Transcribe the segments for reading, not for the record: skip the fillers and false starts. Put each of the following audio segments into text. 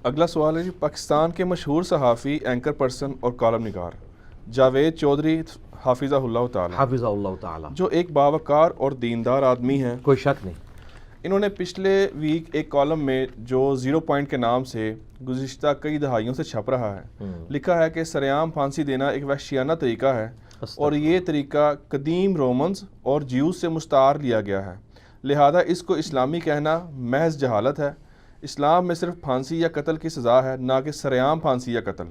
اگلا سوال ہے جی، پاکستان کے مشہور صحافی، اینکر پرسن اور کالم نگار جاوید چودھری حافظہ اللہ تعالی، حافظہ اللہ تعالی، جو ایک باوقار اور دیندار آدمی ہیں، کوئی شک نہیں، انہوں نے پچھلے ویک ایک کالم میں جو 0 پوائنٹ کے نام سے گزشتہ کئی دہائیوں سے چھپ رہا ہے، لکھا ہے کہ سرعام پھانسی دینا ایک وحشیانہ طریقہ ہے اور یہ طریقہ قدیم رومنز اور جیوز سے مستعار لیا گیا ہے، لہذا اس کو اسلامی کہنا محض جہالت ہے۔ اسلام میں صرف پھانسی یا قتل کی سزا ہے، نہ کہ سرعام پھانسی یا قتل۔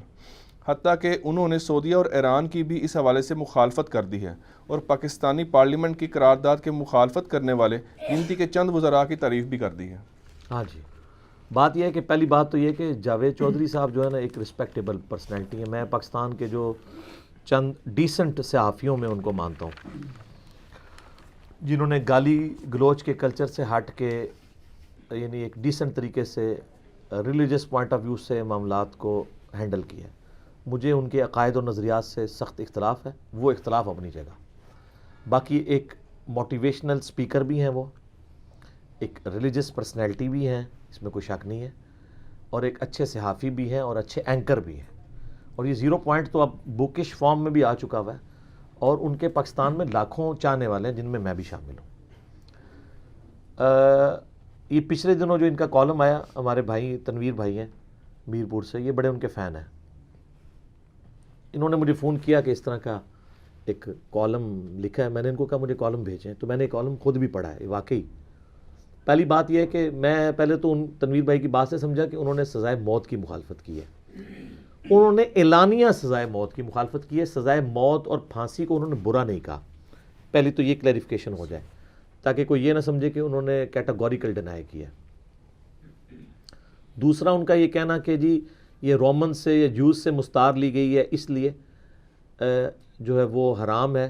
حتیٰ کہ انہوں نے سعودیہ اور ایران کی بھی اس حوالے سے مخالفت کر دی ہے اور پاکستانی پارلیمنٹ کی قرارداد کے مخالفت کرنے والے گنتی کے چند وزراء کی تعریف بھی کر دی ہے۔ ہاں جی، بات یہ ہے کہ پہلی بات تو یہ کہ جاوید چودھری صاحب جو ہے نا ایک رسپیکٹیبل پرسنالٹی ہے، میں پاکستان کے جو چند ڈیسنٹ صحافیوں میں ان کو مانتا ہوں، جنہوں نے گالی گلوچ کے کلچر سے ہٹ کے یعنی ایک ڈیسنٹ طریقے سے ریلیجس پوائنٹ آف ویو سے معاملات کو ہینڈل کیا ہے۔ مجھے ان کے عقائد و نظریات سے سخت اختلاف ہے، وہ اختلاف اپنی جگہ، باقی ایک موٹیویشنل سپیکر بھی ہیں، وہ ایک ریلیجس پرسنالٹی بھی ہیں، اس میں کوئی شک نہیں ہے، اور ایک اچھے صحافی بھی ہیں اور اچھے اینکر بھی ہیں، اور یہ 0 پوائنٹ تو اب بکش فارم میں بھی آ چکا ہوا ہے اور ان کے پاکستان میں لاکھوں چاہنے والے ہیں، جن میں بھی شامل ہوں۔ یہ پچھلے دنوں جو ان کا کالم آیا، ہمارے بھائی تنویر بھائی ہیں میرپور سے، یہ بڑے ان کے فین ہیں، انہوں نے مجھے فون کیا کہ اس طرح کا ایک کالم لکھا ہے، میں نے ان کو کہا مجھے کالم بھیجیں، تو میں نے کالم خود بھی پڑھا ہے۔ واقعی پہلی بات یہ ہے کہ میں پہلے تو ان تنویر بھائی کی بات سے سمجھا کہ انہوں نے سزائے موت کی مخالفت کی ہے، انہوں نے اعلانیہ سزائے موت کی مخالفت کی ہے، سزائے موت اور پھانسی کو انہوں نے برا نہیں کہا، پہلی تو یہ کلیریفیکیشن ہو جائے تاکہ کوئی یہ نہ سمجھے کہ انہوں نے کیٹاگوریکل ڈینائی کیا۔ دوسرا ان کا یہ کہنا کہ جی یہ رومن سے یا جوز سے مستعار لی گئی ہے، اس لیے جو ہے وہ حرام ہے۔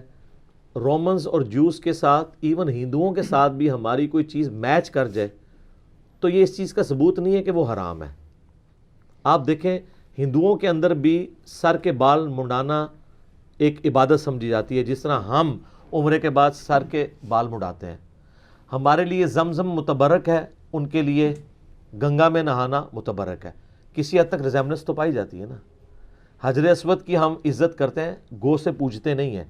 رومنز اور جوز کے ساتھ ایون ہندوؤں کے ساتھ بھی ہماری کوئی چیز میچ کر جائے تو یہ اس چیز کا ثبوت نہیں ہے کہ وہ حرام ہے۔ آپ دیکھیں ہندوؤں کے اندر بھی سر کے بال منڈانا ایک عبادت سمجھی جاتی ہے، جس طرح ہم عمرے کے بعد سر کے بال منڈاتے ہیں۔ ہمارے لیے زمزم متبرک ہے، ان کے لیے گنگا میں نہانا متبرک ہے، کسی حد تک ریزیمبلنس تو پائی جاتی ہے نا۔ حجر اسود کی ہم عزت کرتے ہیں، گو سے پوجتے نہیں ہیں،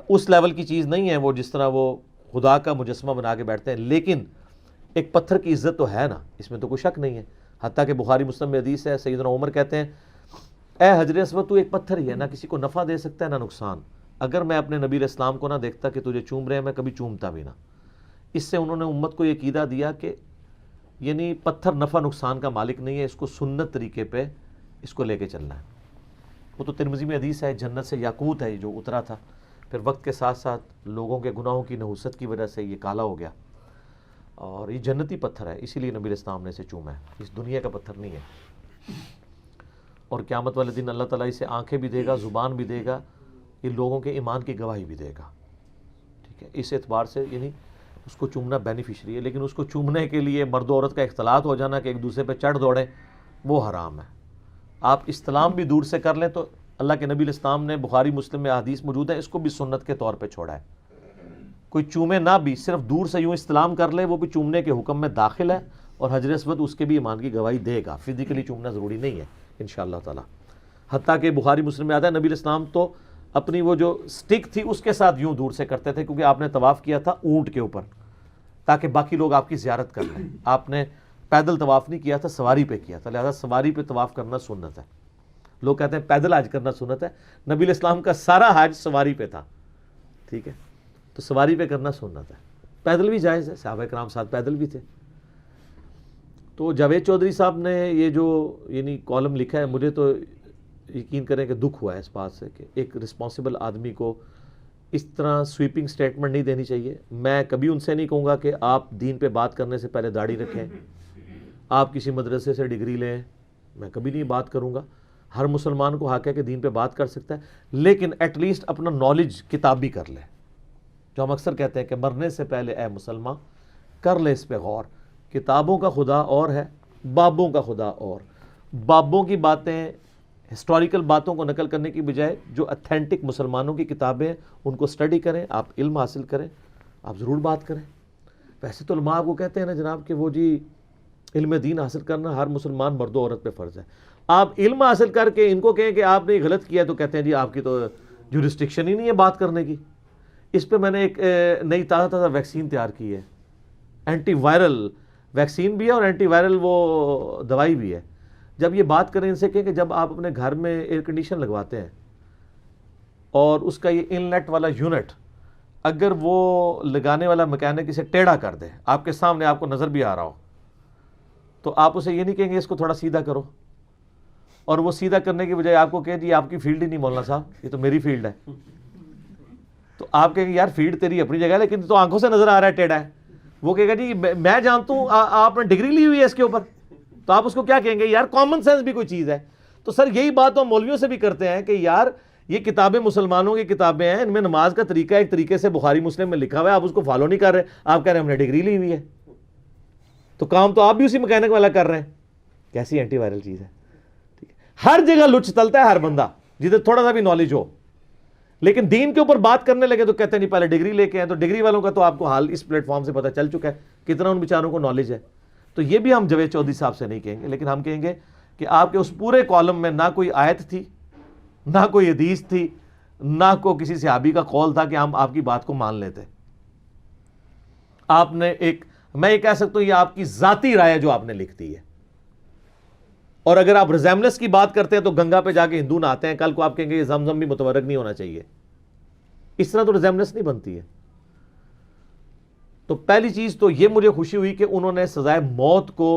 اس لیول کی چیز نہیں ہے وہ جس طرح وہ خدا کا مجسمہ بنا کے بیٹھتے ہیں، لیکن ایک پتھر کی عزت تو ہے نا، اس میں تو کوئی شک نہیں ہے۔ حتیٰ کہ بخاری مسلم میں حدیث ہے، سیدنا عمر کہتے ہیں اے حجر اسود تو ایک پتھر ہی ہے، نہ کسی کو نفع دے سکتا ہے نہ نقصان، اگر میں اپنے نبی علیہ السلام کو نہ دیکھتا کہ تجھے چوم رہے ہیں میں کبھی چومتا بھی نہ۔ اس سے انہوں نے امت کو یہ عقیدہ دیا کہ یعنی پتھر نفع نقصان کا مالک نہیں ہے، اس کو سنت طریقے پہ اس کو لے کے چلنا ہے۔ وہ تو ترمذی میں حدیث ہے، جنت سے یاقوت ہے جو اترا تھا، پھر وقت کے ساتھ ساتھ لوگوں کے گناہوں کی نحوست کی وجہ سے یہ کالا ہو گیا، اور یہ جنتی پتھر ہے، اسی لیے نبی علیہ السلام نے اسے چوما ہے، اس دنیا کا پتھر نہیں ہے۔ اور قیامت والے دن اللہ تعالیٰ اسے آنکھیں بھی دے گا، زبان بھی دے گا، یہ لوگوں کے ایمان کی گواہی بھی دے گا، ٹھیک ہے۔ اس اعتبار سے یعنی اس کو چومنا بینیفیشری ہے، لیکن اس کو چومنے کے لیے مرد و عورت کا اختلاط ہو جانا کہ ایک دوسرے پہ چڑھ دوڑیں، وہ حرام ہے۔ آپ استلام بھی دور سے کر لیں تو اللہ کے نبی علیہ السلام نے بخاری مسلم میں حدیث موجود ہے، اس کو بھی سنت کے طور پہ چھوڑا ہے۔ کوئی چومے نہ بھی، صرف دور سے یوں استلام کر لے، وہ بھی چومنے کے حکم میں داخل ہے، اور حجر اسود اس کے بھی ایمان کی گواہی دے گا، فزیکلی چومنا ضروری نہیں ہے انشاءاللہ تعالی۔ حتیٰ کہ بخاری مسلم میں آتا ہے نبی علیہ السلام تو اپنی وہ جو سٹک تھی اس کے ساتھ یوں دور سے کرتے تھے، کیونکہ آپ نے طواف کیا تھا اونٹ کے اوپر تاکہ باقی لوگ آپ کی زیارت کر لیں، آپ نے پیدل طواف نہیں کیا تھا، سواری پہ کیا تھا، لہذا سواری پہ طواف کرنا سنت ہے۔ لوگ کہتے ہیں پیدل حج کرنا سنت ہے، نبی علیہ السلام کا سارا حج سواری پہ تھا، ٹھیک ہے، تو سواری پہ کرنا سنت ہے، پیدل بھی جائز ہے، صحابہ کرام ساتھ پیدل بھی تھے۔ تو جاوید چودھری صاحب نے یہ جو یعنی کالم لکھا ہے، مجھے تو یقین کریں کہ دکھ ہوا ہے اس بات سے کہ ایک رسپانسبل آدمی کو اس طرح سویپنگ سٹیٹمنٹ نہیں دینی چاہیے۔ میں کبھی ان سے نہیں کہوں گا کہ آپ دین پہ بات کرنے سے پہلے داڑھی رکھیں، آپ کسی مدرسے سے ڈگری لیں، میں کبھی نہیں بات کروں گا۔ ہر مسلمان کو حق ہے کہ دین پہ بات کر سکتا ہے، لیکن ایٹ لیسٹ اپنا نالج کتابی کر لے، جو ہم اکثر کہتے ہیں کہ مرنے سے پہلے اے مسلمان کر لے اس پہ غور۔ کتابوں کا خدا اور ہے، بابوں کا خدا اور۔ بابوں کی باتیں، ہسٹوریکل باتوں کو نقل کرنے کی بجائے جو اتھینٹک مسلمانوں کی کتابیں ہیں ان کو سٹڈی کریں، آپ علم حاصل کریں، آپ ضرور بات کریں۔ ویسے تو علماء کو کہتے ہیں نا جناب کہ وہ جی علم دین حاصل کرنا ہر مسلمان مرد و عورت پہ فرض ہے. آپ علم حاصل کر کے ان کو کہیں کہ آپ نے غلط کیا تو کہتے ہیں جی آپ کی تو جورسڈکشن ہی نہیں ہے بات کرنے کی. اس پہ میں نے ایک نئی تازہ ویکسین تیار کی ہے, اینٹی وائرل ویکسین بھی ہے اور اینٹی وائرل وہ دوائی بھی ہے. جب یہ بات کریں ان سے کہیں کہ جب آپ اپنے گھر میں ایئر کنڈیشن لگواتے ہیں اور اس کا یہ انلیٹ والا یونٹ اگر وہ لگانے والا میکینک اسے ٹیڑھا کر دے, آپ کے سامنے آپ کو نظر بھی آ رہا ہو, تو آپ اسے یہ نہیں کہیں گے اس کو تھوڑا سیدھا کرو, اور وہ سیدھا کرنے کی بجائے آپ کو کہیں جی آپ کی فیلڈ ہی نہیں مولانا صاحب, یہ تو میری فیلڈ ہے. تو آپ کہیں گے یار فیلڈ تیری اپنی جگہ ہے لیکن تو آنکھوں سے نظر آ رہا ہے ٹیڑھا ہے. وہ کہے گا جی میں جانتا ہوں آپ نے ڈگری لی ہوئی ہے اس کے اوپر, تو آپ اس کو کیا کہیں گے یار کامن سینس بھی کوئی چیز ہے. تو سر یہی بات ہم مولویوں سے بھی کرتے ہیں کہ یار یہ کتابیں مسلمانوں کی کتابیں ہیں, ان میں نماز کا طریقہ ایک طریقے سے بخاری مسلم میں لکھا ہوا ہے, آپ اس کو فالو نہیں کر رہے, آپ کہہ رہے ہیں ہم نے ڈگری لی ہوئی ہے. تو کام تو آپ بھی اسی میکینک والا کر رہے ہیں. کیسی اینٹی وائرل چیز ہے. ہر جگہ لچ تلتا ہے ہر بندہ جدھر تھوڑا سا بھی نالج ہو, لیکن دین کے اوپر بات کرنے لگے تو کہتے ہیں نہیں پہلے ڈگری لے کے آئے. تو ڈگری والوں کا تو آپ کو حال اس پلیٹ فارم سے پتہ چل چکا ہے کتنا ان بیچاروں کو نالج ہے. تو یہ بھی ہم جاوید چودھری صاحب سے نہیں کہیں گے, لیکن ہم کہیں گے کہ آپ کے اس پورے کالم میں نہ کوئی آیت تھی, نہ کوئی حدیث تھی, نہ کوئی کسی صحابی کا قول تھا کہ ہم آپ کی بات کو مان لیتے. آپ نے ایک, میں یہ کہہ سکتا ہوں یہ آپ کی ذاتی رائے جو آپ نے لکھ دی ہے. اور اگر آپ ریزیمنس کی بات کرتے ہیں تو گنگا پہ جا کے ہندو نہاتے ہیں, کل کو آپ کہیں گے یہ زمزم بھی متورک نہیں ہونا چاہیے. اس طرح تو ریزیمنس نہیں بنتی ہے. تو پہلی چیز تو یہ مجھے خوشی ہوئی کہ انہوں نے سزائے موت کو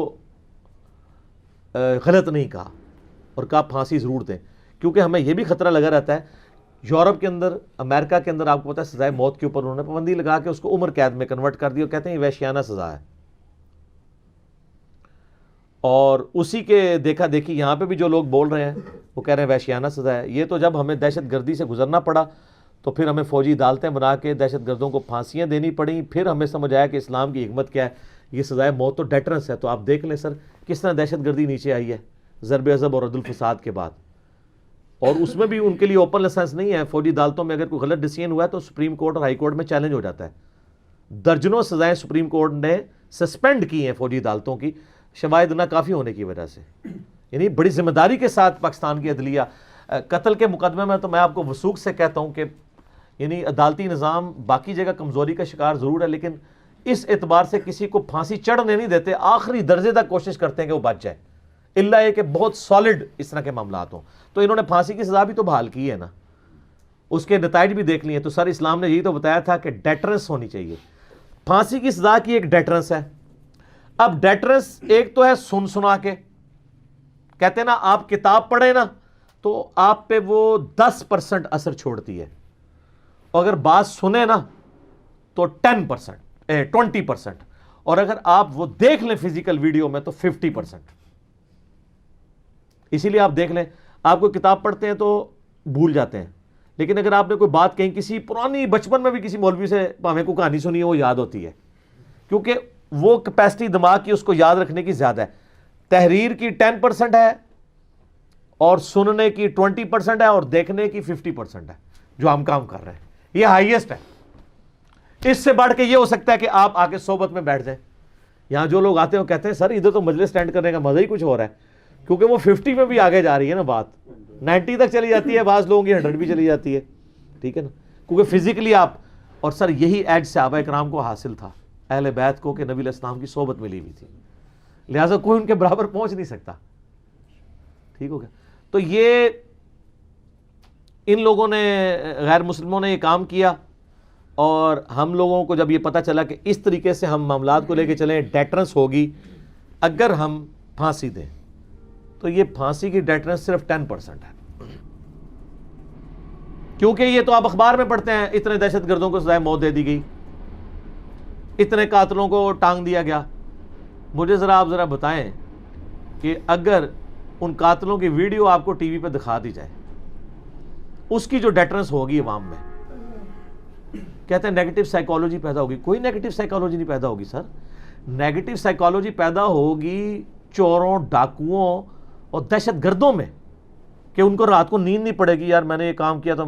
غلط نہیں کہا اور کہا پھانسی ضرور دیں, کیونکہ ہمیں یہ بھی خطرہ لگا رہتا ہے. یورپ کے اندر, امریکہ کے اندر آپ کو پتا ہے سزائے موت کے اوپر انہوں نے پابندی لگا کے اس کو عمر قید میں کنورٹ کر دیا اور کہتے ہیں یہ وحشیانہ سزا ہے. اور اسی کے دیکھا دیکھی یہاں پہ بھی جو لوگ بول رہے ہیں وہ کہہ رہے ہیں وحشیانہ سزا ہے. یہ تو جب ہمیں دہشت گردی سے گزرنا پڑا تو پھر ہمیں فوجی عدالتیں بنا کے دہشت گردوں کو پھانسیاں دینی پڑیں, پھر ہمیں سمجھ آیا کہ اسلام کی حکمت کیا ہے. یہ سزائے موت تو ڈیٹرنس ہے. تو آپ دیکھ لیں سر کس طرح دہشت گردی نیچے آئی ہے ضرب عضب اور عدل الفساد کے بعد, اور اس میں بھی ان کے لیے اوپن لائسنس نہیں ہے. فوجی عدالتوں میں اگر کوئی غلط ڈیسیژن ہوا ہے تو سپریم کورٹ اور ہائی کورٹ میں چیلنج ہو جاتا ہے. درجنوں سزائیں سپریم کورٹ نے سسپینڈ کی ہیں فوجی عدالتوں کی, شواہد نہ کافی ہونے کی وجہ سے. یعنی بڑی ذمہ داری کے ساتھ پاکستان کی عدلیہ قتل کے مقدمے میں تو میں آپ کو وثوق سے کہتا ہوں کہ یعنی عدالتی نظام باقی جگہ کمزوری کا شکار ضرور ہے, لیکن اس اعتبار سے کسی کو پھانسی چڑھنے نہیں دیتے, آخری درجے تک کوشش کرتے ہیں کہ وہ بچ جائے, الا یہ کہ بہت سالڈ اس طرح کے معاملات ہوں. تو انہوں نے پھانسی کی سزا بھی تو بحال کی ہے نا, اس کے نتائج بھی دیکھ لیے. تو سر اسلام نے یہی تو بتایا تھا کہ ڈیٹرنس ہونی چاہیے. پھانسی کی سزا کی ایک ڈیٹرنس ہے. اب ڈیٹرنس ایک تو ہے سن سنا کے, کہتے ہیں نا آپ کتاب پڑھیں نا تو آپ پہ وہ 10% اثر چھوڑتی ہے, اور اگر بات سنیں نا تو 20%, اور اگر آپ وہ دیکھ لیں فزیکل ویڈیو میں تو 50%. اسی لیے آپ دیکھ لیں, آپ کو کتاب پڑھتے ہیں تو بھول جاتے ہیں, لیکن اگر آپ نے کوئی بات کہیں کسی پرانی بچپن میں بھی کسی مولوی سے ہمیں کو کہانی سنی ہے وہ یاد ہوتی ہے, کیونکہ وہ کیپیسٹی دماغ کی اس کو یاد رکھنے کی زیادہ ہے. تحریر کی 10% ہے اور سننے کی 20% ہے اور دیکھنے کی 50% ہے جو ہم کام کر رہے ہیں. یہ ہائیسٹ ہے. اس سے بڑھ کے یہ ہو سکتا ہے کہ آپ آ کے صحبت میں بیٹھ جائیں. یہاں جو لوگ آتے ہیں وہ کہتے ہیں سر ادھر تو مجلس اسٹینڈ کرنے کا مزہ ہی کچھ ہو رہا ہے, کیونکہ وہ 50 میں بھی آگے جا رہی ہے نا, بات 90 تک چلی جاتی ہے, بعض لوگوں کی 100 بھی چلی جاتی ہے. ٹھیک ہے نا, کیونکہ فزیکلی آپ, اور سر یہی ایج صحابہ کرام کو حاصل تھا اہل بیت کو کہ نبی علیہ السلام کی صحبت ملی ہوئی تھی, لہٰذا کوئی ان کے برابر پہنچ نہیں سکتا. ٹھیک ہو گیا. تو یہ ان لوگوں نے, غیر مسلموں نے یہ کام کیا, اور ہم لوگوں کو جب یہ پتہ چلا کہ اس طریقے سے ہم معاملات کو لے کے چلیں, ڈیٹرنس ہوگی اگر ہم پھانسی دیں, تو یہ پھانسی کی ڈیٹرنس صرف 10% ہے. کیونکہ یہ تو آپ اخبار میں پڑھتے ہیں اتنے دہشت گردوں کو سزائے موت دے دی گئی, اتنے قاتلوں کو ٹانگ دیا گیا. مجھے آپ ذرا بتائیں کہ اگر ان قاتلوں کی ویڈیو آپ کو ٹی وی پہ دکھا دی جائے, اس کی جو ڈیٹرنس ہوگی عوام میں, کہتے ہیں نیگیٹو سائیکالوجی پیدا ہوگی. کوئی نیگیٹو سائیکالوجی نہیں پیدا ہوگی سر. نیگیٹو سائیکالوجی پیدا ہوگی چوروں, ڈاکوؤں اور دہشت گردوں میں, کہ ان کو رات کو نیند نہیں پڑے گی یار میں نے یہ کام کیا تو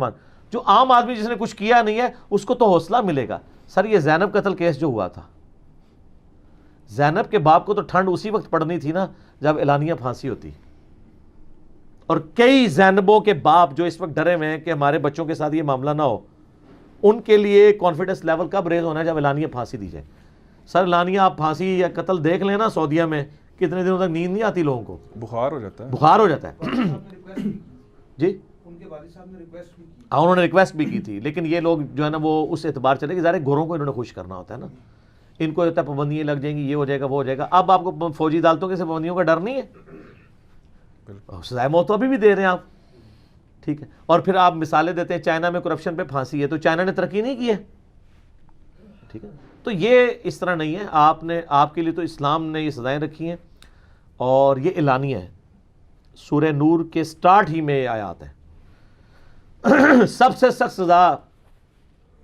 جو عام آدمی جس نے کچھ کیا نہیں ہے اس کو تو حوصلہ ملے گا. سر یہ زینب قتل کیس جو ہوا تھا, زینب کے باپ کو تو ٹھنڈ اسی وقت پڑنی تھی نا جب اعلانیہ پھانسی ہوتی. اور کئی زینبوں کے باپ جو اس وقت ڈرے ہوئے ہیں کہ ہمارے بچوں کے ساتھ یہ معاملہ نہ ہو, ان کے لیے کانفیڈنس لیول کب ریز ہونا ہے؟ جب اعلانیہ پھانسی دی جائے. سر اعلانیہ آپ پھانسی یا قتل دیکھ لیں نا سعودیہ میں, کتنے دنوں تک نیند نہیں آتی لوگوں کو, بخار ہو جاتا ہے. بخار ہو جاتا ہے. جی ان کے والد صاحب نے ریکویسٹ بھی کی. انہوں نے ریکویسٹ بھی کی تھی, لیکن یہ لوگ جو ہے نا وہ اس اعتبار چلے کہ ظاہر گھروں کو انہوں نے خوش کرنا ہوتا ہے نا, ان کو ہوتا ہے پابندیاں لگ جائیں گی, یہ ہو جائے گا وہ ہو جائے گا. اب آپ کو فوجی عدالتوں کے سے پابندیوں کا ڈر نہیں ہے, سزائے موت تو ابھی بھی دے رہے ہیں آپ, ٹھیک ہے. اور پھر آپ مثالیں دیتے ہیں چائنا میں کرپشن پہ پھانسی ہے, تو چائنا نے ترقی نہیں کی ہے, ٹھیک ہے. تو یہ اس طرح نہیں ہے, آپ کے لیے تو اسلام نے یہ سزائیں رکھی ہیں, اور یہ اعلانیہ ہے. سورہ نور کے سٹارٹ ہی میں آیات ہے. سب سے سخت سزا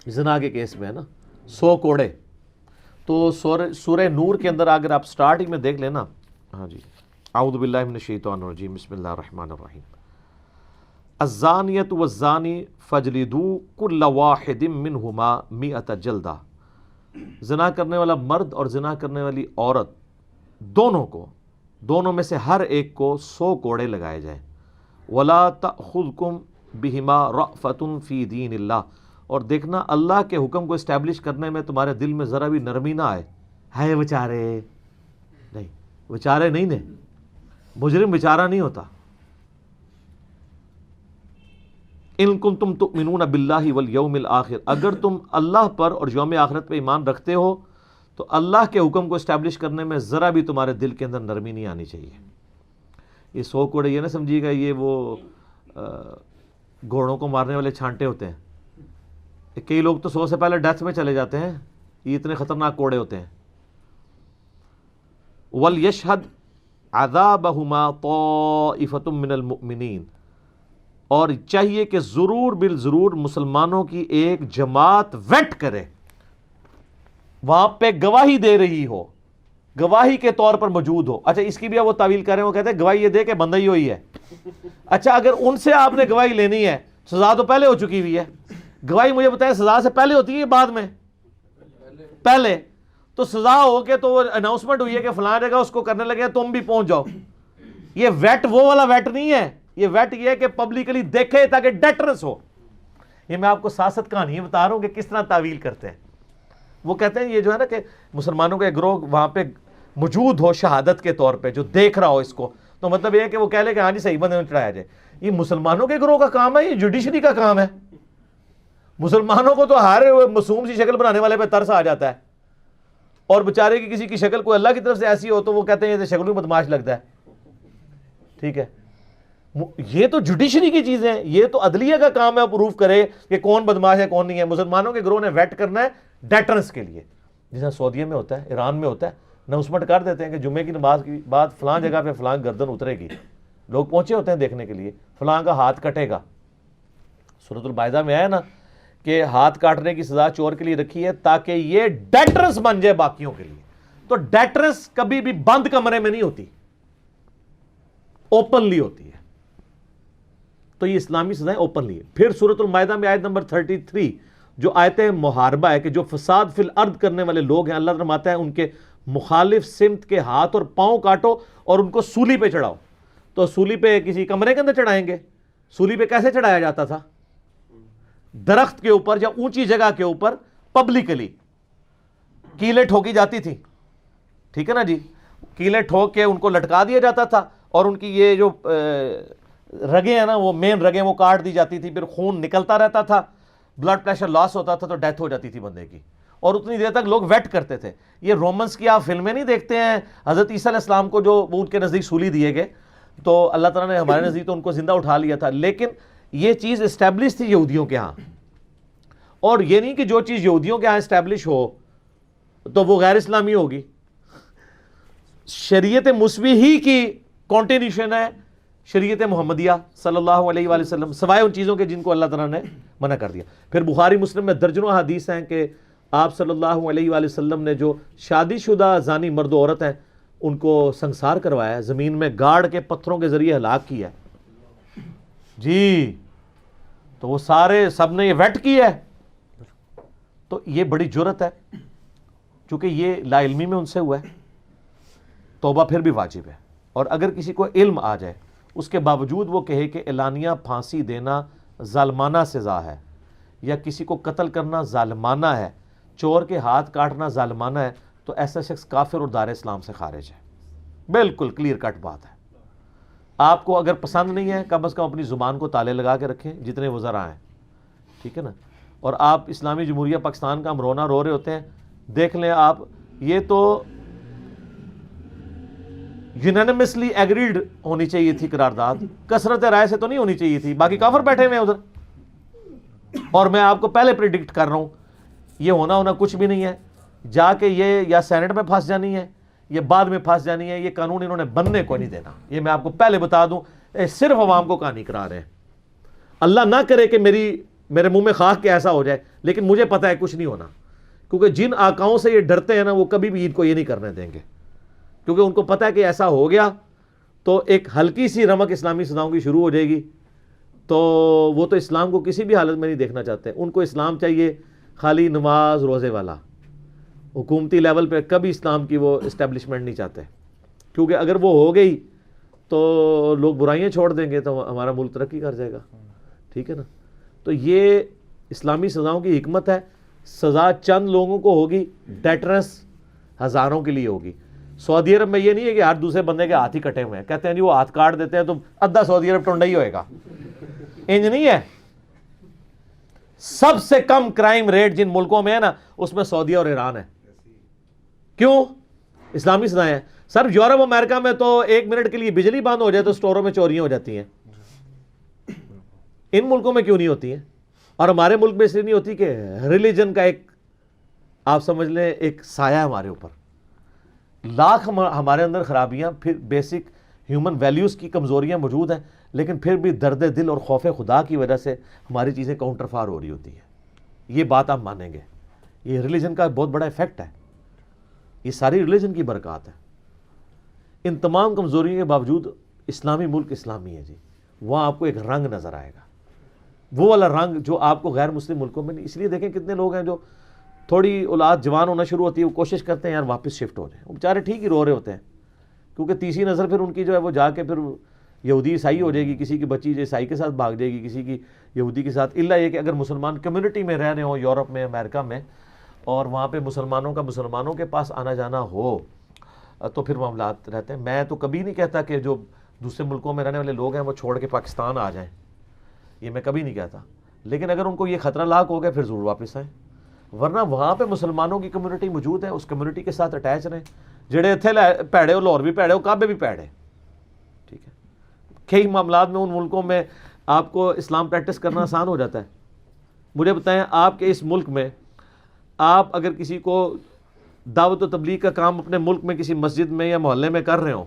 زنا کے کیس میں ہے نا 100 کوڑے. تو سورہ نور کے اندر اگر آپ سٹارٹ ہی میں دیکھ لینا, ہاں جی, اعوذ باللہ من الشیطان الرجیم, بسم اللہ الرحمن الرحیم. الزانیۃ والزانی فجلدوا کل واحد منہما 100 جلدہ. زنا کرنے والا مرد اور زنا کرنے والی عورت دونوں میں سے ہر ایک کو 100 کوڑے لگائے جائیں. ولا تأخذکم بہما رأفۃ فی دین اللہ, اور دیکھنا اللہ کے حکم کو اسٹیبلش کرنے میں تمہارے دل میں ذرا بھی نرمی نہ آئے. ہے بیچارے نہیں, بیچارے نہیں نے, مجرم بیچارہ نہیں ہوتا. ان کنتم تؤمنون باللہ والیوم الآخر, اگر تم اللہ پر اور یوم آخرت پہ ایمان رکھتے ہو تو اللہ کے حکم کو اسٹیبلش کرنے میں ذرا بھی تمہارے دل کے اندر نرمی نہیں آنی چاہیے. یہ 100 کوڑے یہ نہ سمجھیے گا یہ وہ گھوڑوں کو مارنے والے چھانٹے ہوتے ہیں. کئی لوگ تو 100 سے پہلے ڈیتھ میں چلے جاتے ہیں, یہ اتنے خطرناک کوڑے ہوتے ہیں. وَلْيَشْهَدْ عَذَابَهُمَا طَائِفَةٌ مِّنَ الْمُؤْمِنِينَ, اور چاہیے کہ ضرور بالضرور مسلمانوں کی ایک جماعت ویٹ کرے, وہاں پہ گواہی دے رہی ہو, گواہی کے طور پر موجود ہو. اچھا اس کی بھی وہ تعویل کر رہے ہیں, وہ کہتے ہیں گواہی یہ دے کہ بندہ ہی ہوئی ہے. اچھا اگر ان سے آپ نے گواہی لینی ہے, سزا تو پہلے ہو چکی ہوئی ہے, گواہی مجھے بتائیں سزا سے پہلے ہوتی ہے بعد میں؟ پہلے. تو سزا ہو کے تو وہ اناؤنسمنٹ ہوئی ہے کہ فلاں جگہ اس کو کرنے لگے, تم بھی پہنچ جاؤ. یہ ویٹ وہ والا ویٹ نہیں ہے, یہ ویٹ یہ ہے کہ پبلکلی دیکھے تاکہ ڈیٹرنس ہو. یہ میں آپ کو سیاست کہانی بتا رہا ہوں کہ کس طرح تعویل کرتے ہیں. وہ کہتے ہیں یہ جو ہے نا کہ مسلمانوں کا ایک گروہ وہاں پہ موجود ہو شہادت کے طور پہ, جو دیکھ رہا ہو اس کو, تو مطلب یہ ہے کہ وہ کہہ لے کہ ہاں جی صحیح بندے میں چڑھایا جائے. یہ مسلمانوں کے گروہ کا کام ہے, یہ جوڈیشری کا کام ہے. مسلمانوں کو تو ہر معصوم سی شکل بنانے والے پہ ترس آ جاتا ہے, اور بیچارے کی کسی کی شکل کوئی اللہ کی طرف سے ایسی ہو تو وہ کہتے ہیں یہ شکل میں بدماش لگتا ہے. ٹھیک ہے, یہ تو جوڈیشری کی چیزیں ہیں, یہ تو عدلیہ کا کام ہے پروف کرے کہ کون بدماش ہے کون نہیں ہے. مسلمانوں کے گروہ نے ویٹ کرنا ہے ڈیٹرنس کے لیے, جیسا سعودیہ میں ہوتا ہے, ایران میں ہوتا ہے, اناؤنسمنٹ کر دیتے ہیں کہ جمعے کی نماز کی بعد فلاں جگہ پہ فلاں گردن اترے گی, لوگ پہنچے ہوتے ہیں دیکھنے کے لیے, فلاں کا ہاتھ کٹے گا. سورۃ المائدہ میں آیا نا کہ ہاتھ کاٹنے کی سزا چور کے لیے رکھی ہے تاکہ یہ ڈیٹرنس بن جائے باقیوں کے لیے. تو ڈیٹرنس کبھی بھی بند کمرے میں نہیں ہوتی, اوپنلی ہوتی ہے. تو یہ اسلامی سزائیں اوپنلی ہے. پھر سورۃ المائدہ میں آیت نمبر 33 جو آیت محاربہ ہے کہ جو فساد فی الارض کرنے والے لوگ ہیں, اللہ فرماتا ہے ان کے مخالف سمت کے ہاتھ اور پاؤں کاٹو اور ان کو سولی پہ چڑھاؤ. تو سولی پہ کسی کمرے کے اندر چڑھائیں گے؟ سولی پہ کیسے چڑھایا جاتا تھا؟ درخت کے اوپر یا اونچی جگہ کے اوپر پبلکلی کیلیں ٹھوکی جاتی تھی. ٹھیک ہے نا جی, کیلیں ٹھوک کے ان کو لٹکا دیا جاتا تھا, اور ان کی یہ جو رگیں ہیں نا, وہ مین رگیں وہ کاٹ دی جاتی تھی, پھر خون نکلتا رہتا تھا, بلڈ پریشر لاس ہوتا تھا تو ڈیتھ ہو جاتی تھی بندے کی, اور اتنی دیر تک لوگ ویٹ کرتے تھے. یہ رومنس کی آپ فلمیں نہیں دیکھتے ہیں, حضرت عیسیٰ علیہ السلام کو جو وہ ان کے نزدیک سولی دیے گئے, تو اللہ تعالیٰ نے ہمارے نزدیک تو ان کو زندہ اٹھا لیا تھا, لیکن یہ چیز اسٹیبلش تھی یہودیوں کے ہاں. اور یہ نہیں کہ جو چیز یہودیوں کے ہاں اسٹیبلش ہو تو وہ غیر اسلامی ہوگی. شریعت موسوی ہی کی کانٹینیوشن ہے شریعت محمدیہ صلی اللہ علیہ وآلہ وسلم, سوائے ان چیزوں کے جن کو اللہ تعالیٰ نے منع کر دیا. پھر بخاری مسلم میں درجنوں حدیث ہیں کہ آپ صلی اللہ علیہ وآلہ وسلم نے جو شادی شدہ زانی مرد و عورت ہیں ان کو سنسار کروایا ہے, زمین میں گاڑ کے پتھروں کے ذریعے ہلاک کیا ہے جی. تو وہ سارے سب نے یہ ویٹ کیا ہے. تو یہ بڑی جرت ہے, چونکہ یہ لا علمی میں ان سے ہوا ہے. توبہ پھر بھی واجب ہے. اور اگر کسی کو علم آ جائے اس کے باوجود وہ کہے کہ اعلانیہ پھانسی دینا ظالمانہ سزا ہے, یا کسی کو قتل کرنا ظالمانہ ہے, چور کے ہاتھ کاٹنا ظالمانہ ہے, تو ایسا شخص کافر اور دار اسلام سے خارج ہے. بالکل کلیئر کٹ بات ہے. آپ کو اگر پسند نہیں ہے کم از کم اپنی زبان کو تالے لگا کے رکھیں جتنے وہ ذرا ہیں, ٹھیک ہے نا. اور آپ اسلامی جمہوریہ پاکستان کا ہم رونا رو رہے ہوتے ہیں, دیکھ لیں آپ, یہ تو یونانیمسلی ایگریڈ ہونی چاہیے تھی قرارداد, کثرت رائے سے تو نہیں ہونی چاہیے تھی. باقی کافر بیٹھے ہوئے ہیں ادھر, اور میں آپ کو پہلے پریڈکٹ کر رہا ہوں یہ ہونا کچھ بھی نہیں ہے. جا کے یہ یا سینٹ میں پھنس جانی ہے یہ بعد میں پھنس جانی ہے. یہ قانون انہوں نے بننے کو نہیں دینا, یہ میں آپ کو پہلے بتا دوں. صرف عوام کو کہانی کرا رہے ہیں. اللہ نہ کرے کہ میرے منہ میں خاک کے ایسا ہو جائے, لیکن مجھے پتا ہے کچھ نہیں ہونا, کیونکہ جن آقاؤں سے یہ ڈرتے ہیں نا وہ کبھی بھی عید کو یہ نہیں کرنے دیں گے, کیونکہ ان کو پتا ہے کہ ایسا ہو گیا تو ایک ہلکی سی رمق اسلامی سزاؤں کی شروع ہو جائے گی. تو وہ تو اسلام کو کسی بھی حالت میں نہیں دیکھنا چاہتے. ان کو اسلام چاہیے خالی نماز روزے والا. حکومتی لیول پہ کبھی اسلام کی وہ اسٹیبلشمنٹ نہیں چاہتے, کیونکہ اگر وہ ہو گئی تو لوگ برائیاں چھوڑ دیں گے تو ہمارا ملک ترقی کر جائے گا, ٹھیک ہے نا. تو یہ اسلامی سزاؤں کی حکمت ہے. سزا چند لوگوں کو ہوگی, ڈیٹرنس ہزاروں کے لیے ہوگی. سعودی عرب میں یہ نہیں ہے کہ ہر دوسرے بندے کے ہاتھ ہی کٹے ہوئے ہیں, کہتے ہیں جی وہ ہاتھ کاٹ دیتے ہیں تو ادھا سعودی عرب ٹونڈا ہی ہوئے گا. انج نہیں ہے. سب سے کم کرائم ریٹ جن ملکوں میں ہے نا اس میں سعودی اور ایران ہے. کیوں؟ اسلامی سزائیں ہیں. سر یورپ امریکہ میں تو 1 منٹ کے لیے بجلی بند ہو جائے تو سٹوروں میں چوریاں ہو جاتی ہیں. ان ملکوں میں کیوں نہیں ہوتی ہیں؟ اور ہمارے ملک میں اس لیے نہیں ہوتی کہ ریلیجن کا ایک, آپ سمجھ لیں, ایک سایہ ہے ہمارے اوپر. لاکھ ہمارے اندر خرابیاں, پھر بیسک ہیومن ویلیوز کی کمزوریاں موجود ہیں, لیکن پھر بھی درد دل اور خوف خدا کی وجہ سے ہماری چیزیں کاؤنٹر فار ہو رہی ہوتی ہیں. یہ بات آپ مانیں گے, یہ ریلیجن کا بہت بڑا ایفیکٹ ہے. یہ ساری ریلیجن کی برکات ہے. ان تمام کمزوریوں کے باوجود اسلامی ملک اسلامی ہے جی. وہاں آپ کو ایک رنگ نظر آئے گا, وہ والا رنگ جو آپ کو غیر مسلم ملکوں میں نہیں. اس لیے دیکھیں کتنے لوگ ہیں جو تھوڑی اولاد جوان ہونا شروع ہوتی ہے وہ کوشش کرتے ہیں یار واپس شفٹ ہو جائیں. وہ بیچارے ٹھیک ہی رو رہے ہوتے ہیں, کیونکہ تیسری نظر پھر ان کی جو ہے وہ جا کے پھر یہودی عیسائی ہو جائے گی. کسی کی بچی جو عیسائی کے ساتھ بھاگ جائے گی, کسی کی یہودی کے ساتھ. الا یہ کہ اگر مسلمان کمیونٹی میں رہ رہے ہوں یورپ میں, امریکہ میں, اور وہاں پہ مسلمانوں کے پاس آنا جانا ہو تو پھر معاملات رہتے ہیں. میں تو کبھی نہیں کہتا کہ جو دوسرے ملکوں میں رہنے والے لوگ ہیں وہ چھوڑ کے پاکستان آ جائیں, یہ میں کبھی نہیں کہتا. لیکن اگر ان کو یہ خطرہ لاحق ہو گیا پھر ضرور واپس آئیں, ورنہ وہاں پہ مسلمانوں کی کمیونٹی موجود ہے, اس کمیونٹی کے ساتھ اٹیچ رہیں. جڑے اتنے پیڑے ہو, لاہور بھی پیڑے ہو, کعبے بھی پیڑے, ٹھیک ہے. کئی معاملات میں ان ملکوں میں آپ کو اسلام پریکٹس کرنا آسان ہو جاتا ہے. مجھے بتائیں, آپ کے اس ملک میں آپ اگر کسی کو دعوت و تبلیغ کا کام اپنے ملک میں کسی مسجد میں یا محلے میں کر رہے ہوں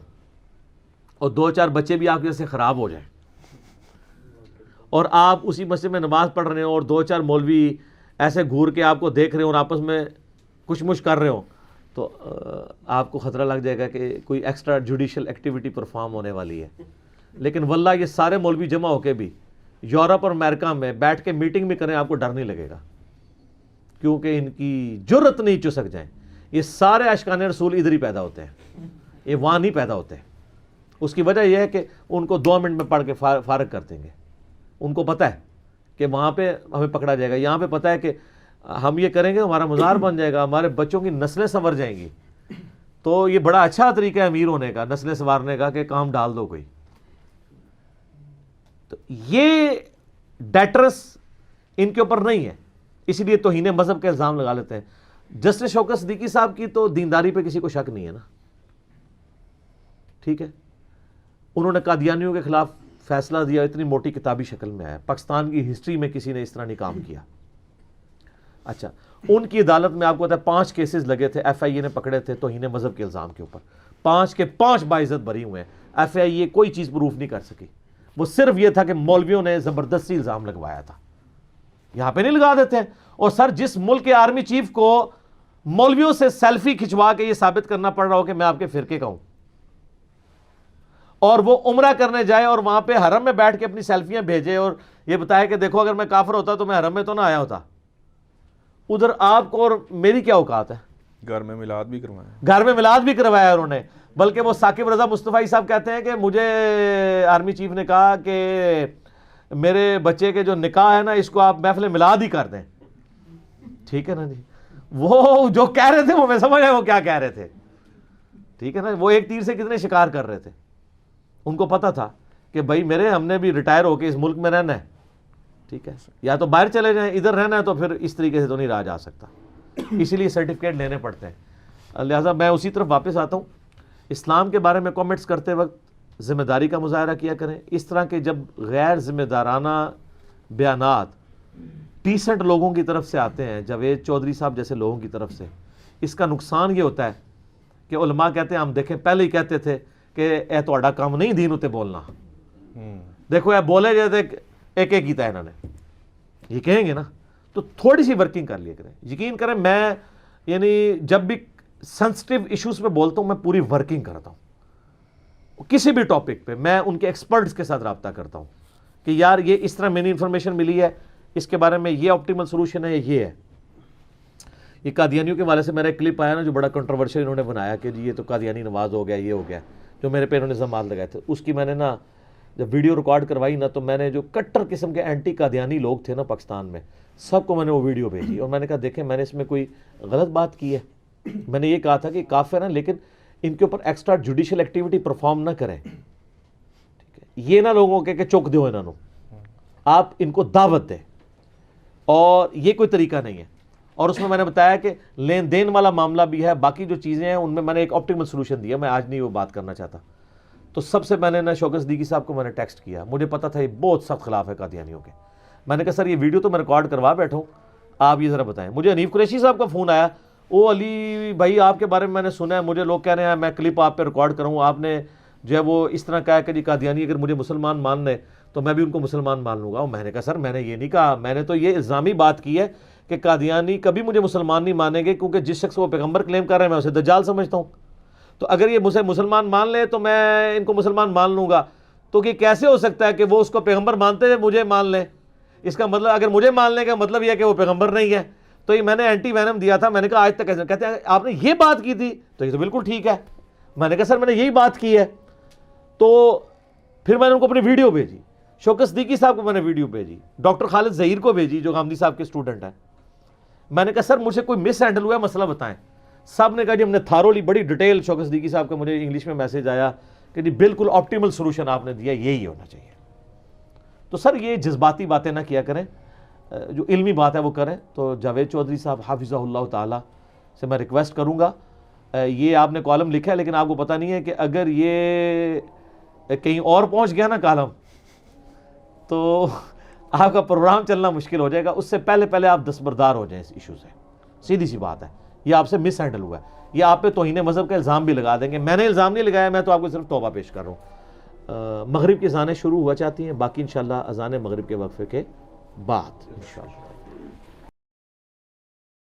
اور 2-4 بچے بھی آپ کے سے خراب ہو جائیں, اور آپ اسی مسجد میں نماز پڑھ رہے ہوں اور 2-4 مولوی ایسے گھور کے آپ کو دیکھ رہے ہوں اور آپس میں کچھ مچ کر رہے ہوں, تو آپ کو خطرہ لگ جائے گا کہ کوئی ایکسٹرا جوڈیشل ایکٹیویٹی پرفارم ہونے والی ہے. لیکن واللہ یہ سارے مولوی جمع ہو کے بھی یورپ اور امریکہ میں بیٹھ کے میٹنگ بھی کریں آپ کو ڈر نہیں لگے گا, کیونکہ ان کی جرت نہیں چسک جائیں. یہ سارے عاشقان رسول ادھر ہی پیدا ہوتے ہیں, یہ وہاں نہیں پیدا ہوتے. اس کی وجہ یہ ہے کہ ان کو 2 منٹ میں پڑھ کے فارغ کر دیں گے. ان کو پتہ ہے کہ وہاں پہ ہمیں پکڑا جائے گا. یہاں پہ پتہ ہے کہ ہم یہ کریں گے ہمارا مزار بن جائے گا, ہمارے بچوں کی نسلیں سنور جائیں گی. تو یہ بڑا اچھا طریقہ ہے امیر ہونے کا, نسلیں سنوارنے کا, کہ کام ڈال دو کوئی. تو یہ ڈیٹرس ان کے اوپر نہیں ہے, اسی لیے توہین مذہب کا الزام لگا لیتے ہیں. جسٹس شوکت صدیقی صاحب کی تو دینداری پہ کسی کو شک نہیں ہے نا, ٹھیک ہے. انہوں نے قادیانیوں کے خلاف فیصلہ دیا, اتنی موٹی کتابی شکل میں آیا. پاکستان کی ہسٹری میں کسی نے اس طرح نہیں کام کیا. اچھا, ان کی عدالت میں آپ کو پتا ہے 5 کیسز لگے تھے, ایف آئی اے نے پکڑے تھے توہین مذہب کے الزام کے اوپر. 5 کے 5 باعزت بری ہوئے ہیں. ایف آئی اے کوئی چیز پروف نہیں کر سکی. وہ صرف یہ تھا کہ مولویوں نے زبردستی الزام لگوایا تھا. یہاں پہ نہیں لگا دیتے ہیں. اور سر جس ملک کے آرمی چیف کو مولویوں سے سیلفی کھنچوا کے یہ ثابت کرنا پڑ رہا ہو کہ میں آپ کے فرقے کا ہوں, اور وہ عمرہ کرنے جائے اور وہاں پہ حرم میں بیٹھ کے اپنی سیلفیاں بھیجے اور یہ بتایا کہ دیکھو اگر میں کافر ہوتا تو میں حرم میں تو نہ آیا ہوتا, ادھر آپ کو اور میری کیا اوقات ہے. گھر میں میلاد بھی کروایا, گھر میں میلاد بھی کروایا انہوں نے. بلکہ وہ ثاقب رضا مصطفی صاحب کہتے ہیں کہ مجھے آرمی چیف نے کہا کہ میرے بچے کے جو نکاح ہے نا اس کو آپ محفل میلاد ہی کر دیں. ٹھیک ہے نا جی, وہ جو کہہ رہے تھے وہ میں سمجھ آیا وہ کیا کہہ رہے تھے. ٹھیک ہے نا, وہ ایک تیر سے کتنے شکار کر رہے تھے. ان کو پتا تھا کہ بھائی میرے ہم نے بھی ریٹائر ہو کے اس ملک میں رہنا ہے. ٹھیک ہے, یا تو باہر چلے جائیں, ادھر رہنا ہے تو پھر اس طریقے سے تو نہیں رہا جا سکتا, اسی لیے سرٹیفکیٹ لینے پڑتے ہیں. لہٰذا میں اسی طرف واپس آتا ہوں. اسلام کے بارے میں کامنٹس کرتے وقت ذمہ داری کا مظاہرہ کیا کریں. اس طرح کے جب غیر ذمہ دارانہ بیانات ڈیسنٹ لوگوں کی طرف سے آتے ہیں, جاوید چودھری صاحب جیسے لوگوں کی طرف سے, اس کا نقصان یہ ہوتا ہے کہ علماء کہتے ہیں ہم دیکھیں پہلے ہی کہتے تھے کہ اے تہاڈا کام نہیں دین اتے بولنا, دیکھو اے بولے جیسے ایک ایک کیتا ہے انہوں نے, یہ کہیں گے نا, تو تھوڑی سی ورکنگ کر لیا کریں. یقین کریں میں یعنی جب بھی سینسٹیو ایشوز پہ بولتا ہوں میں پوری ورکنگ کرتا ہوں. کسی بھی ٹاپک پہ میں ان کے ایکسپرٹس کے ساتھ رابطہ کرتا ہوں کہ یار یہ اس طرح میں نے انفارمیشن ملی ہے, اس کے بارے میں یہ آپٹیمل سولوشن ہے, یہ ہے. یہ قادیانیوں کے والے سے میرا ایک کلپ آیا نا جو بڑا کنٹروورشل انہوں نے بنایا کہ جی یہ تو قادیانی نواز ہو گیا, یہ ہو گیا, جو میرے پہ انہوں نے زمات لگائے تھے. اس کی میں نے نا جب ویڈیو ریکارڈ کروائی نا تو میں نے جو کٹر قسم کے اینٹی قادیانی لوگ تھے نا پاکستان میں, سب کو میں نے وہ ویڈیو بھیجی اور میں نے کہا دیکھیں میں نے اس میں کوئی غلط بات کی ہے. میں نے یہ کہا تھا کہ کافر ہیں لیکن ان کے اوپر ایکسٹرا جوڈیشل ایکٹیویٹی پرفارم نہ کریں. ٹھیک ہے, یہ نہ لوگوں کے کہ چک دو انہوں, آپ ان کو دعوت دیں, اور یہ کوئی طریقہ نہیں ہے. اور اس میں نے بتایا کہ لین دین والا معاملہ بھی ہے, باقی جو چیزیں ہیں ان میں نے ایک آپٹیمل سولوشن دیا. میں آج نہیں وہ بات کرنا چاہتا. تو سب سے میں نے نا شوکت صدیقی صاحب کو میں نے ٹیکسٹ کیا, مجھے پتا تھا یہ بہت سخت خلاف ہے قادیانیوں کے. میں نے کہا سر یہ ویڈیو تو میں ریکارڈ کروا بیٹھا ہوں, آپ یہ ذرا بتائیں. مجھے حنیف قریشی صاحب کا فون آیا, او علی بھائی آپ کے بارے میں نے سنا ہے, مجھے لوگ کہہ رہے ہیں میں کلپ آپ پہ ریکارڈ کروں, آپ نے جو ہے وہ اس طرح کہا کہ جی قادیانی اگر مجھے مسلمان مان لے تو میں بھی ان کو مسلمان مان لوں گا. اور میں نے کہا سر میں نے یہ نہیں کہا, میں نے تو یہ الزامی بات کی ہے کہ قادیانی کبھی مجھے مسلمان نہیں مانیں گے, کیونکہ جس شخص کو وہ پیغمبر کلیم کر رہے ہیں میں اسے دجال سمجھتا ہوں. تو اگر یہ مجھے مسلمان مان لے تو میں ان کو مسلمان مان لوں گا. تو یہ کیسے ہو سکتا ہے کہ وہ اس کو پیغمبر مانتے ہیں مجھے مان لیں؟ اس کا مطلب اگر مجھے مان لیں کا مطلب یہ ہے کہ وہ پیغمبر نہیں ہے. تو یہ میں نے اینٹی وینم دیا تھا. میں نے کہا آج تک کیسے, کہتے ہیں آپ نے یہ بات کی تھی, تو یہ تو بالکل ٹھیک ہے. میں نے کہا سر میں نے یہی بات کی ہے. تو پھر میں نے ان کو اپنی ویڈیو بھیجی, شوکت صدیقی صاحب کو میں نے ویڈیو بھیجی, ڈاکٹر خالد ظہیر کو بھیجی جو غامدی صاحب کے اسٹوڈنٹ ہیں. میں نے کہا سر مجھ سے کوئی مس ہینڈل ہوا ہے مسئلہ بتائیں. صاحب نے کہا جی ہم نے تھارولی بڑی ڈیٹیل, شوکت صدیقی صاحب کا مجھے انگلش میں میسج آیا کہ جی بالکل آپٹیمل سولوشن آپ نے دیا, یہی ہونا چاہیے. تو سر یہ جذباتی باتیں نہ کیا کریں, جو علمی بات ہے وہ کریں. تو جاوید چودھری صاحب حافظہ اللہ تعالی سے میں ریکویسٹ کروں گا, یہ آپ نے کالم لکھا ہے لیکن آپ کو پتہ نہیں ہے کہ اگر یہ کہیں اور پہنچ گیا نا کالم تو آپ کا پروگرام چلنا مشکل ہو جائے گا. اس سے پہلے آپ دستبردار ہو جائیں اس ایشو سے. سیدھی سی بات ہے, یہ آپ سے مس ہینڈل ہوا ہے, یہ آپ پہ توہین مذہب کا الزام بھی لگا دیں گے. میں نے الزام نہیں لگایا, میں تو آپ کو صرف توبہ پیش کر رہا ہوں. مغرب کی اذانیں شروع ہوا چاہتی ہیں, باقی انشاءاللہ اذان مغرب کے وقفے کے بعد انشاءاللہ.